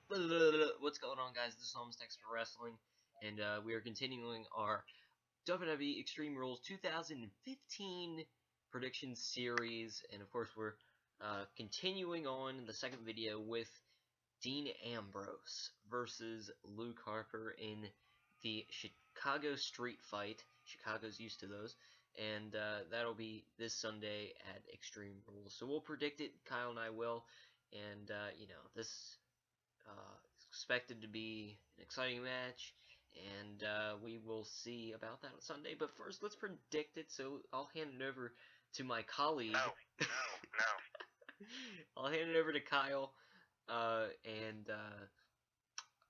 What's going on, guys? This is Almost Next for Wrestling, and we are continuing our WWE Extreme Rules 2015 prediction series, and of course we're continuing on in the second video with Dean Ambrose versus Luke Harper in the Chicago Street Fight. Chicago's used to those, and that'll be this Sunday at Extreme Rules. So we'll predict it. Kyle and I will, and this. Expected to be an exciting match, and we will see about that on Sunday. But first, let's predict it. So I'll hand it over to my colleague. No. I'll hand it over to Kyle, and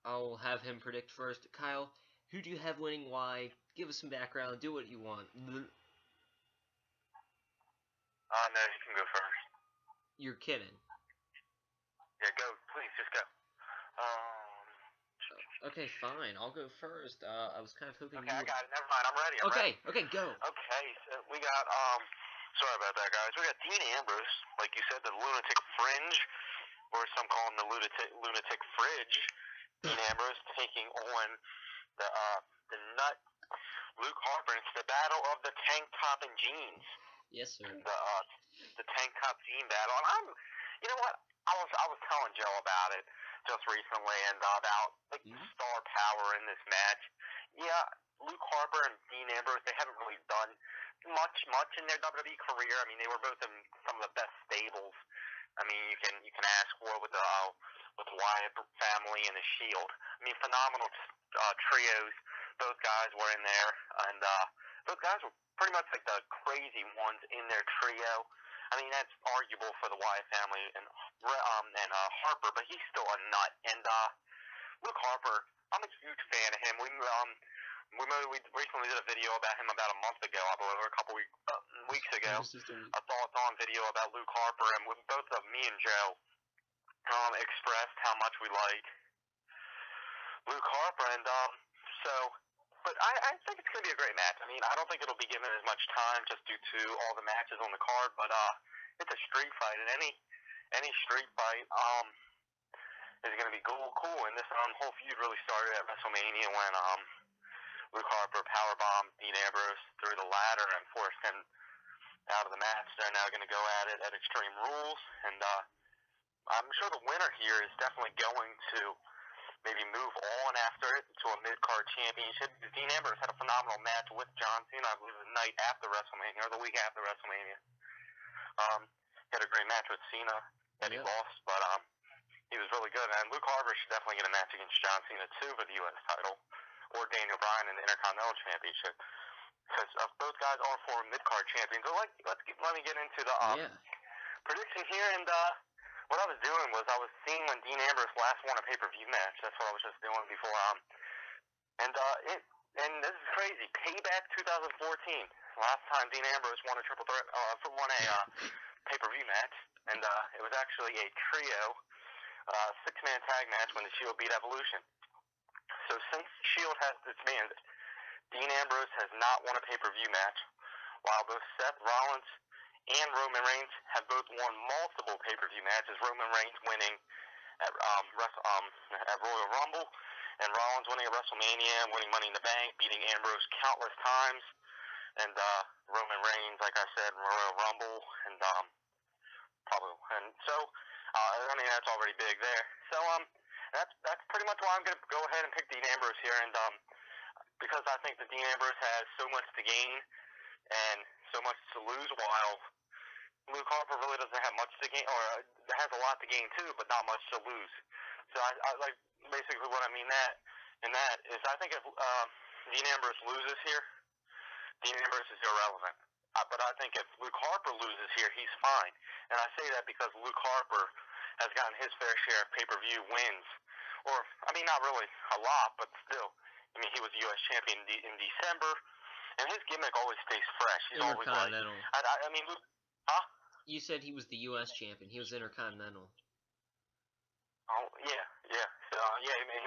I'll have him predict first. Kyle, who do you have winning? Why? Give us some background. Do what you want. No, you can go first. You're kidding. Yeah, go. Please, just go. Okay, fine. I'll go first. I was kind of hoping Okay, you I would... got it. Never mind. I'm ready. Okay, go. Okay, so we got, sorry about that, guys. We got Dean Ambrose, like you said, the lunatic fringe, or some call him the lunatic fridge. Dean Ambrose taking on the nut Luke Harper. It's the battle of the tank top and jeans. Yes, sir. The tank top jean battle. And you know what? I was telling Joe about it just recently, and about the star power in this match. Yeah, Luke Harper and Dean Ambrose, they haven't really done much in their WWE career. I mean, they were both in some of the best stables. I mean, you can ask for with the Wyatt family and the Shield. I mean, phenomenal trios. Both guys were in there, and those guys were pretty much like the crazy ones in their trio. I mean, that's arguable for the Wyatt family and Harper, but he's still a nut. And Luke Harper, I'm a huge fan of him. We recently did a video about him about a month ago, I believe, or a couple weeks ago. A thoughts on video about Luke Harper, and with both of me and Joe expressed how much we like Luke Harper, and But I think it's going to be a great match. I mean, I don't think it'll be given as much time just due to all the matches on the card, but it's a street fight, and any street fight is going to be cool. And this whole feud really started at WrestleMania when Luke Harper powerbombed Dean Ambrose through the ladder and forced him out of the match. They're now going to go at it at Extreme Rules, and I'm sure the winner here is definitely going to maybe move on after it to a mid-card championship. Dean Ambrose had a phenomenal match with John Cena, I believe, the night after WrestleMania, or the week after WrestleMania. He had a great match with Cena that he lost, but he was really good. And Luke Harper should definitely get a match against John Cena, too, for the U.S. title, or Daniel Bryan in the Intercontinental Championship. Because both guys are former mid-card champions. So let me get into the prediction here, and what I was doing was I was seeing when Dean Ambrose last won a pay-per-view match. That's what I was just doing before. And this is crazy. Payback 2014. Last time Dean Ambrose won a triple threat, pay-per-view match, and it was actually a trio, six-man tag match when the Shield beat Evolution. So since the Shield has disbanded, Dean Ambrose has not won a pay-per-view match, while both Seth Rollins and Roman Reigns have both won multiple pay-per-view matches. Roman Reigns winning at Royal Rumble, and Rollins winning at WrestleMania, winning Money in the Bank, beating Ambrose countless times, and Roman Reigns, like I said, Royal Rumble, and I mean, that's already big there. So that's pretty much why I'm going to go ahead and pick Dean Ambrose here, and because I think that Dean Ambrose has so much to gain and so much to lose, while Luke Harper really doesn't have much to gain, or has a lot to gain too, but not much to lose. So I like, basically what I mean in that is I think if Dean Ambrose loses here, Dean Ambrose is irrelevant. But I think if Luke Harper loses here, he's fine. And I say that because Luke Harper has gotten his fair share of pay-per-view wins. Or, I mean, not really a lot, but still. I mean, he was U.S. champion in December, and his gimmick always stays fresh. He's always like, I mean, Luke, huh? You said he was the U.S. champion. He was Intercontinental. Oh, yeah. He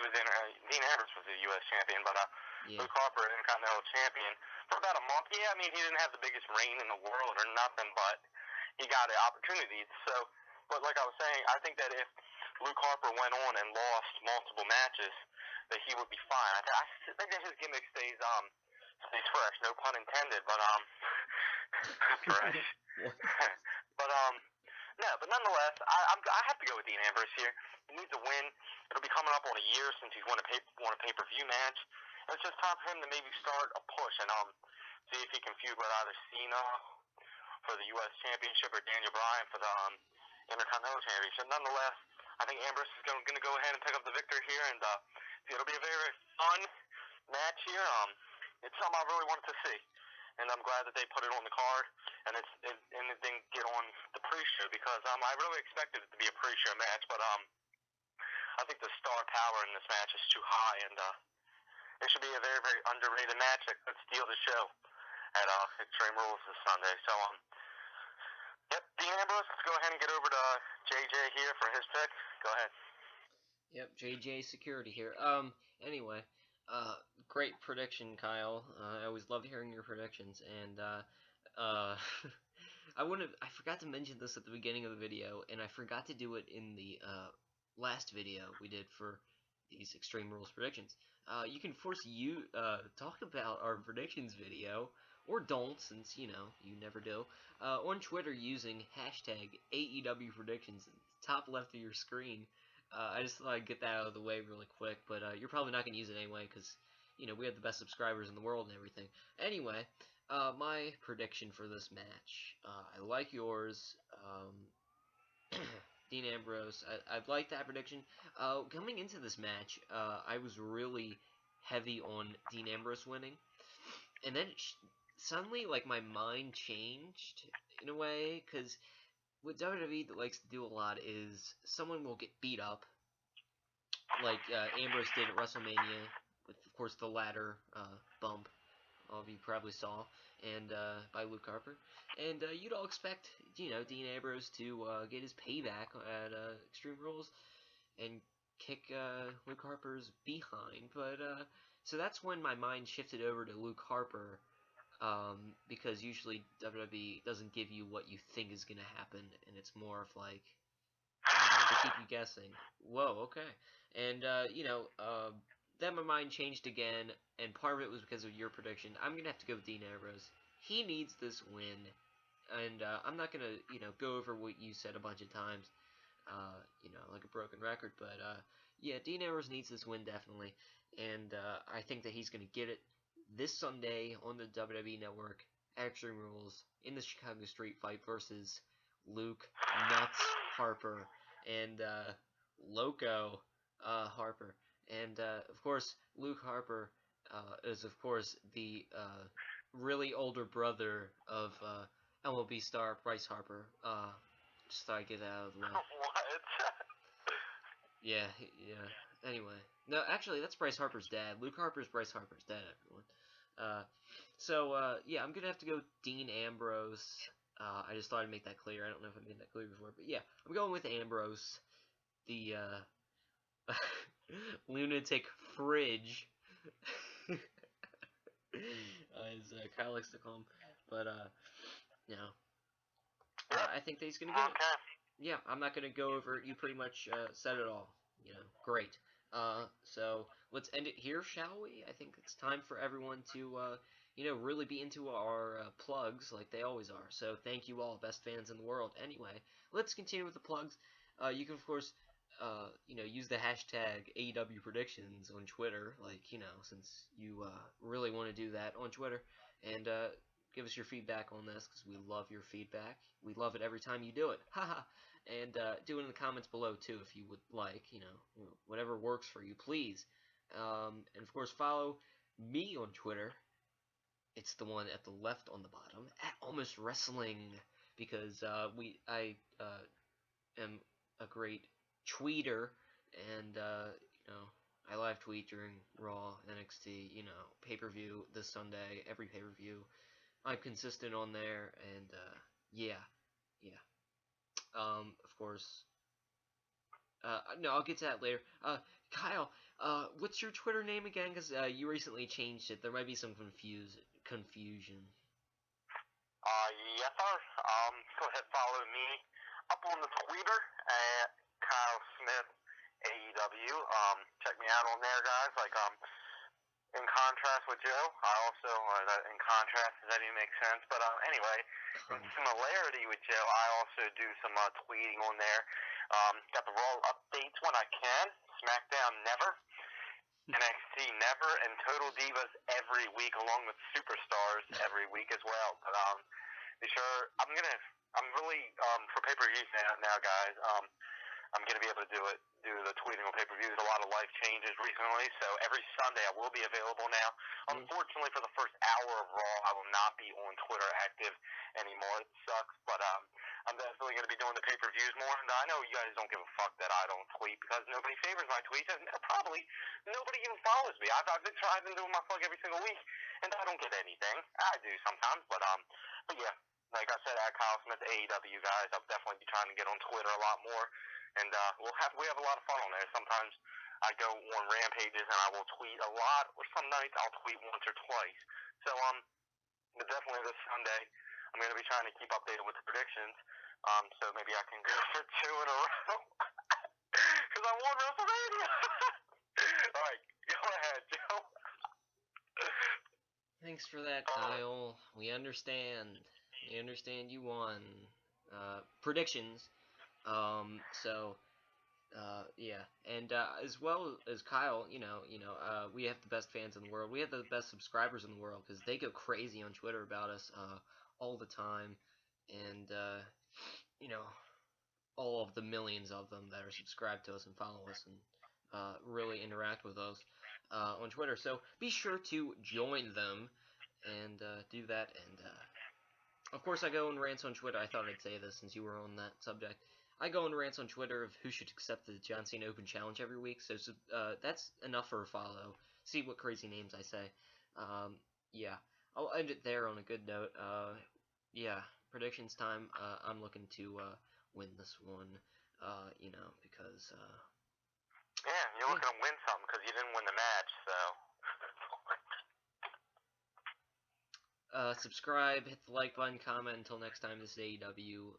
was Dean Ambrose was the U.S. champion, but Luke Harper, Intercontinental champion for about a month. Yeah, I mean, he didn't have the biggest reign in the world or nothing, but he got the opportunities. So, but like I was saying, I think that if Luke Harper went on and lost multiple matches, that he would be fine. I think that his gimmick stays fresh. No pun intended, but fresh. But no, but nonetheless, I have to go with Dean Ambrose here. He needs a win. It'll be coming up on a year since he's won a pay-per-view match. And it's just time for him to maybe start a push and see if he can feud with either Cena for the U.S. Championship or Daniel Bryan for the Intercontinental Championship. Nonetheless, I think Ambrose is going to go ahead and pick up the victory here, and it'll be a very, very fun match here. It's something I really wanted to see, and I'm glad that they put it on the card, and it didn't get on the pre-show because I really expected it to be a pre-show match, but I think the star power in this match is too high, and it should be a very, very underrated match that could steal the show at Extreme Rules this Sunday. So yep, Dean Ambrose, let's go ahead and get over to JJ here for his pick. Go ahead. Yep, JJ Security here. Anyway, great prediction, Kyle. I always love hearing your predictions, and I forgot to mention this at the beginning of the video, and I forgot to do it in the last video we did for these Extreme Rules predictions. You can talk about our predictions video, or don't, since, you know, you never do, on Twitter using hashtag AEW predictions at the top left of your screen. I just thought I'd get that out of the way really quick, but you're probably not going to use it anyway, because, you know, we have the best subscribers in the world and everything. Anyway, my prediction for this match, I like yours, Dean Ambrose, I like that prediction. Coming into this match, I was really heavy on Dean Ambrose winning, and then suddenly, like, my mind changed in a way, because what WWE likes to do a lot is someone will get beat up, like Ambrose did at WrestleMania, with, of course, the ladder bump, all of you probably saw, and by Luke Harper, and you'd all expect, you know, Dean Ambrose to get his payback at Extreme Rules and kick Luke Harper's behind, but so that's when my mind shifted over to Luke Harper, because usually WWE doesn't give you what you think is going to happen, and it's more of like, they keep you guessing. Whoa, okay. And, you know, then my mind changed again, and part of it was because of your prediction. I'm going to have to go with Dean Ambrose. He needs this win, and I'm not going to, you know, go over what you said a bunch of times, you know, like a broken record, but, yeah, Dean Ambrose needs this win, definitely, and I think that he's going to get it this Sunday on the WWE Network at Extreme Rules in the Chicago Street Fight versus Luke Nuts Harper and Loco Harper. And, of course, Luke Harper is, of course, the really older brother of MLB star Bryce Harper. Just thought I'd get that out of the way. What? Yeah. Anyway. No, actually, that's Bryce Harper's dad. Luke Harper's Bryce Harper's dad, everyone. Yeah, I'm gonna have to go Dean Ambrose. I just thought I'd make that clear. I don't know if I made that clear before, but yeah, I'm going with Ambrose, the lunatic fridge, as Kyle likes to call him. But you know, I think that he's gonna get it. Yeah, I'm not gonna go over it. You pretty much said it all. You know, great. So let's end it here, shall we? I think it's time for everyone to, you know, really be into our plugs like they always are. So thank you all, best fans in the world. Anyway, let's continue with the plugs. You can, of course, you know, use the hashtag AEW predictions on Twitter, like, you know, since you really want to do that on Twitter, and give us your feedback on this, because we love your feedback. We love it every time you do it. Haha. And do it in the comments below, too, if you would like, you know, whatever works for you, please. And, of course, follow me on Twitter. It's the one at the left on the bottom, at Almost Wrestling, because I am a great tweeter, and, you know, I live tweet during Raw, NXT, you know, pay-per-view this Sunday, every pay-per-view. I'm consistent on there, and, yeah. Of course, no, I'll get to that later. Kyle, what's your Twitter name again? Because you recently changed it. There might be some confusion. Yes, sir. Go ahead, follow me up on the Twitter at Kyle Smith AEW. Check me out on there, guys. Like, in contrast with Joe, I also, in contrast, does that even make sense? But anyway, in similarity with Joe, I also do some tweeting on there. Got the Raw updates when I can. SmackDown never. NXT never, and Total Divas every week, along with Superstars every week as well. But be sure I'm really for pay-per-views now, guys. I'm gonna be able to do the tweeting on pay-per-views. A lot of life changes recently, so every Sunday I will be available now. Unfortunately, for the first hour of Raw, I will not be on Twitter active anymore. It sucks, but I'm definitely gonna be doing the pay-per-views more. And I know you guys don't give a fuck that I don't tweet because nobody favors my tweets, and probably nobody even follows me. I've been doing my plug every single week, and I don't get anything. I do sometimes, but yeah. Like I said, at Kyle Smith AEW, guys, I'll definitely be trying to get on Twitter a lot more. And we have a lot of fun on there. Sometimes I go on rampages and I will tweet a lot, or some nights I'll tweet once or twice. So but definitely this Sunday I'm going to be trying to keep updated with the predictions. So maybe I can go for 2 in a row because I won WrestleMania. All right, go ahead, Joe. Thanks for that, Kyle. We understand. We understand you won. Predictions. Yeah, and as well as Kyle, we have the best fans in the world. We have the best subscribers in the world because they go crazy on Twitter about us all the time, and all of the millions of them that are subscribed to us and follow us and really interact with us on Twitter. So be sure to join them and do that. And of course, I go and rants on Twitter. I thought I'd say this since you were on that subject. I go and rants on Twitter of who should accept the John Cena Open Challenge every week, so that's enough for a follow. See what crazy names I say. Yeah, I'll end it there on a good note. Yeah, predictions time. I'm looking to win this one, because... yeah, you're looking to win something because you didn't win the match, so... subscribe, hit the like button, comment. Until next time, this is AEW.